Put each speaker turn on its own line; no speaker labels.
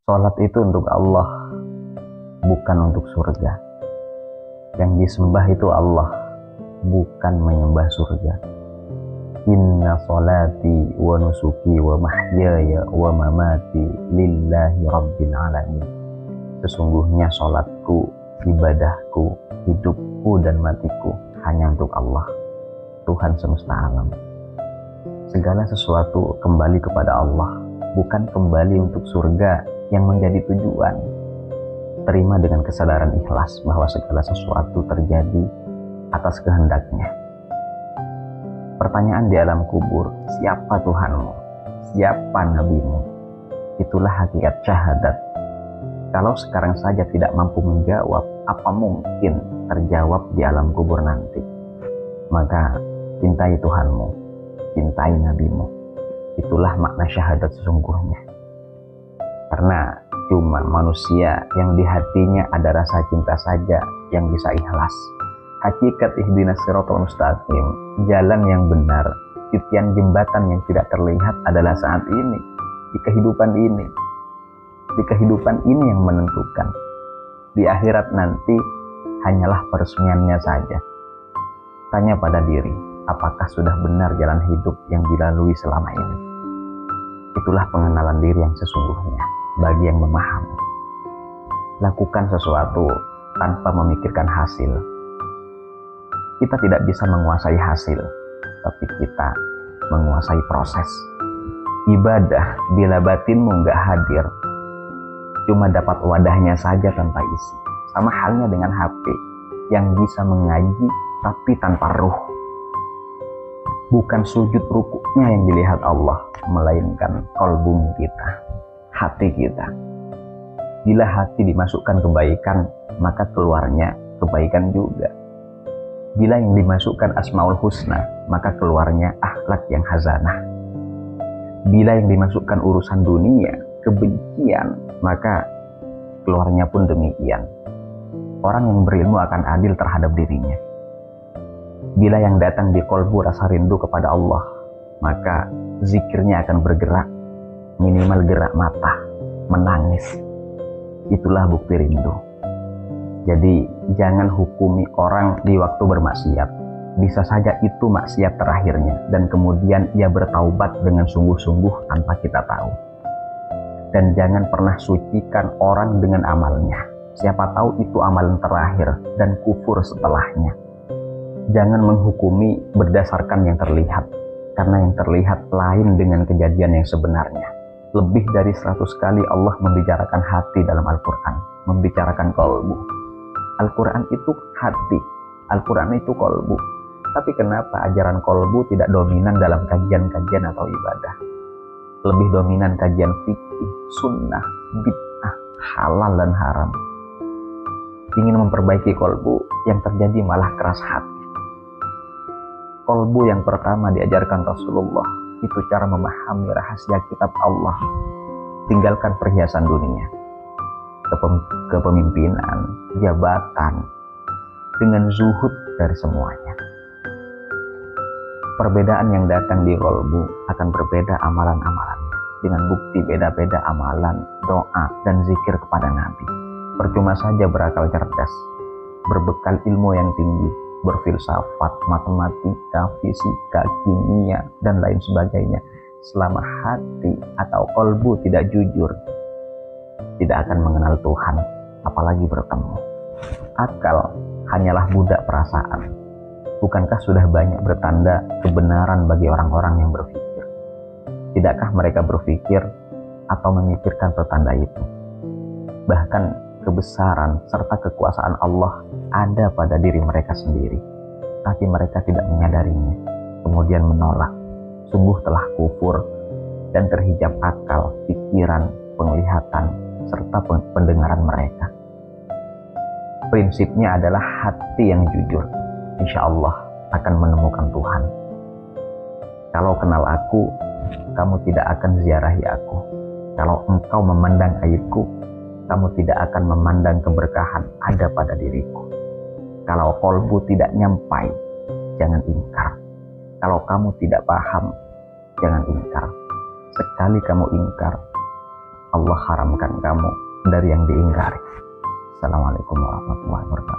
Sholat itu untuk Allah, bukan untuk surga. Yang disembah itu Allah, bukan menyembah surga. Inna sholati wa nusuki wa mahyaya wa mamati lillahi rabbil alamin. Sesungguhnya sholatku, ibadahku, hidupku dan matiku hanya untuk Allah, Tuhan semesta alam. Segala sesuatu kembali kepada Allah, bukan kembali untuk surga yang menjadi tujuan. Terima dengan kesadaran ikhlas bahwa segala sesuatu terjadi atas kehendaknya. Pertanyaan di alam kubur, siapa Tuhanmu? Siapa Nabimu? Itulah hakikat syahadat. Kalau sekarang saja tidak mampu menjawab, apa mungkin terjawab di alam kubur nanti? Maka cintai Tuhanmu, cintai Nabimu. Itulah makna syahadat sesungguhnya. Karena cuma manusia yang di hatinya ada rasa cinta saja yang bisa ikhlas. Hakikat ihdinas siratal mustaqim, jalan yang benar, titian jembatan yang tidak terlihat adalah saat ini, di kehidupan ini. Di kehidupan ini yang menentukan. Di akhirat nanti hanyalah peresmiannya saja. Tanya pada diri, apakah sudah benar jalan hidup yang dilalui selama ini? Itulah pengenalan diri yang sesungguhnya bagi yang memahami. Lakukan sesuatu tanpa memikirkan hasil. Kita tidak bisa menguasai hasil, tapi kita menguasai proses. Ibadah bila batinmu nggak hadir, cuma dapat wadahnya saja tanpa isi. Sama halnya dengan HP yang bisa mengaji tapi tanpa ruh. Bukan sujud rukuknya yang dilihat Allah, melainkan qalbu kita, hati kita. Bila hati dimasukkan kebaikan, maka keluarnya kebaikan juga. Bila yang dimasukkan asmaul husna, maka keluarnya akhlak yang hazanah. Bila yang dimasukkan urusan dunia, kebencian, maka keluarnya pun demikian. Orang yang berilmu akan adil terhadap dirinya. Bila yang datang di kolbu rasa rindu kepada Allah, maka zikirnya akan bergerak, minimal gerak mata, menangis. Itulah bukti rindu. Jadi jangan hukumi orang di waktu bermaksiat. Bisa saja itu maksiat terakhirnya, dan kemudian ia bertaubat dengan sungguh-sungguh tanpa kita tahu. Dan jangan pernah sucikan orang dengan amalnya. Siapa tahu itu amalan terakhir dan kufur setelahnya. Jangan menghukumi berdasarkan yang terlihat, karena yang terlihat lain dengan kejadian yang sebenarnya. Lebih dari 100 kali Allah membicarakan hati dalam Al-Quran, membicarakan kolbu. Al-Quran itu hati, Al-Quran itu kolbu. Tapi kenapa ajaran kolbu tidak dominan dalam kajian-kajian atau ibadah? Lebih dominan kajian fikih, sunnah, bid'ah, halal dan haram. Ingin memperbaiki kolbu, yang terjadi malah keras hati. Kolbu yang pertama diajarkan Rasulullah, itu cara memahami rahasia kitab Allah. Tinggalkan perhiasan dunia, kepemimpinan, jabatan, dengan zuhud dari semuanya. Perbedaan yang datang di kolbu akan berbeda amalan-amalannya. Dengan bukti beda-beda amalan, doa, dan zikir kepada Nabi. Percuma saja berakal cerdas, berbekal ilmu yang tinggi, berfilsafat, matematika, fisika, kimia, dan lain sebagainya. Selama hati atau kolbu tidak jujur, tidak akan mengenal Tuhan, apalagi bertemu. Akal hanyalah budak perasaan. Bukankah sudah banyak bertanda kebenaran bagi orang-orang yang berpikir? Tidakkah mereka berpikir atau memikirkan pertanda itu? Bahkan kebesaran serta kekuasaan Allah ada pada diri mereka sendiri, tapi mereka tidak menyadarinya, kemudian menolak. Sungguh telah kufur dan terhijab akal, pikiran, penglihatan, serta pendengaran mereka. Prinsipnya adalah hati yang jujur, insya Allah akan menemukan Tuhan. Kalau kenal aku, kamu tidak akan ziarahi aku. Kalau engkau memandang aibku, kamu tidak akan memandang keberkahan ada pada diriku. Kalau kolbu tidak nyampai, jangan ingkar. Kalau kamu tidak paham, jangan ingkar. Sekali kamu ingkar, Allah haramkan kamu dari yang diingkari. Assalamualaikum warahmatullahi wabarakatuh.